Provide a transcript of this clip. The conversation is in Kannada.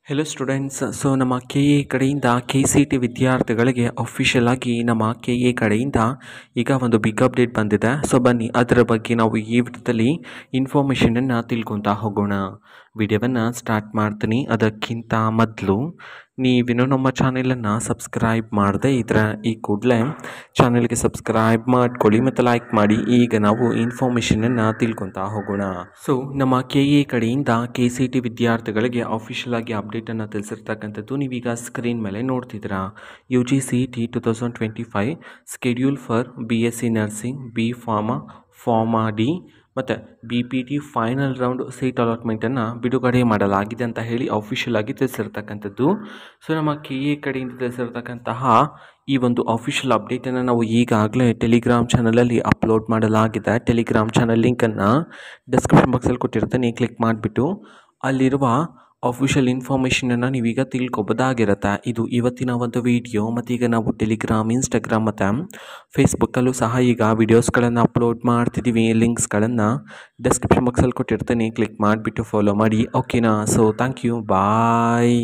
Hello students. ನಮ್ಮ ಕೆ ಎ ಕಡೆಯಿಂದ ಕೆ ಸಿ ಟಿ ವಿದ್ಯಾರ್ಥಿಗಳಿಗೆ ಅಫಿಷಿಯಲ್ ಆಗಿ ನಮ್ಮ ಕೆ ಎ ಕಡೆಯಿಂದ ಈಗ ಒಂದು ಬಿಗ್ ಅಪ್ಡೇಟ್ ಬಂದಿದೆ. ಬನ್ನಿ ಅದರ ಬಗ್ಗೆ ನಾವು ಈ ವಿಡಿಯೋದಲ್ಲಿ ಇನ್ಫಾರ್ಮೇಷನನ್ನು ತಿಳ್ಕೊತಾ ಹೋಗೋಣ. ವಿಡಿಯೋವನ್ನು ಸ್ಟಾರ್ಟ್ ಮಾಡ್ತೀನಿ. ಅದಕ್ಕಿಂತ ಮೊದಲು ನೀವಿನ್ನೂ ನಮ್ಮ ಚಾನೆಲನ್ನು ಸಬ್ಸ್ಕ್ರೈಬ್ ಮಾಡದೇ ಇದ್ರೆ ಈ ಕೂಡಲೇ ಚಾನೆಲ್ಗೆ ಸಬ್ಸ್ಕ್ರೈಬ್ ಮಾಡ್ಕೊಳ್ಳಿ ಮತ್ತು ಲೈಕ್ ಮಾಡಿ. ಈಗ ನಾವು ಇನ್ಫಾರ್ಮೇಷನನ್ನು ತಿಳ್ಕೊತಾ ಹೋಗೋಣ. ನಮ್ಮ ಕೆ ಎ ಕಡೆಯಿಂದ ಕೆ ಸಿ ಟಿ ವಿದ್ಯಾರ್ಥಿಗಳಿಗೆ ಅಫಿಷಿಯಲ್ ಆಗಿ ಅಪ್ಡೇಟನ್ನು ತಿಳಿಸಿರ್ತಕ್ಕಂಥದ್ದು ನೀವೀಗ ಸ್ಕ್ರೀನ್ ಮೇಲೆ ನೋಡ್ತಿದ್ದೀರಾ. U G C T 2025 schedule for B S C nursing, B pharma D ಮತ್ತು B P T final round seat ಅಲಾಟ್ಮೆಂಟನ್ನು ಬಿಡುಗಡೆ ಮಾಡಲಾಗಿದೆ ಅಂತ ಹೇಳಿ ಅಫಿಷಿಯಲ್ ಆಗಿ ತಿಳಿಸಿರ್ತಕ್ಕಂಥದ್ದು. ನಮ್ಮ ಕೆ ಎ ಕಡೆಯಿಂದ ತಿಳಿಸಿರ್ತಕ್ಕಂತಹ ಈ ಒಂದು ಅಫಿಷಿಯಲ್ ಅಪ್ಡೇಟನ್ನು ನಾವು ಈಗಾಗಲೇ ಟೆಲಿಗ್ರಾಮ್ ಚಾನಲಲ್ಲಿ ಅಪ್ಲೋಡ್ ಮಾಡಲಾಗಿದೆ. ಟೆಲಿಗ್ರಾಮ್ ಚಾನಲ್ ಲಿಂಕನ್ನು ಡಿಸ್ಕ್ರಿಪ್ಷನ್ ಬಾಕ್ಸಲ್ಲಿ ಕೊಟ್ಟಿರ್ತೀನಿ. ಕ್ಲಿಕ್ ಮಾಡಿಬಿಟ್ಟು ಅಲ್ಲಿರುವ ಅಫಿಷಿಯಲ್ ಇನ್ಫಾರ್ಮೇಷನನ್ನು ನೀವೀಗ ತಿಳ್ಕೊಬೋದಾಗಿರುತ್ತೆ. ಇದು ಇವತ್ತಿನ ಒಂದು ವಿಡಿಯೋ. ಮತ್ತು ಈಗ ನಾವು ಟೆಲಿಗ್ರಾಮ್, ಇನ್ಸ್ಟಾಗ್ರಾಮ್ ಮತ್ತು ಫೇಸ್ಬುಕ್ಕಲ್ಲೂ ಸಹ ಈಗ ವಿಡಿಯೋಸ್ಗಳನ್ನು ಅಪ್ಲೋಡ್ ಮಾಡ್ತಿದ್ದೀವಿ. ಲಿಂಕ್ಸ್ಗಳನ್ನು ಡಿಸ್ಕ್ರಿಪ್ಷನ್ ಬಾಕ್ಸಲ್ಲಿ ಕೊಟ್ಟಿರ್ತೀನಿ. ಕ್ಲಿಕ್ ಮಾಡಿಬಿಟ್ಟು ಫಾಲೋ ಮಾಡಿ. ಓಕೆನಾ? Thank you, bye.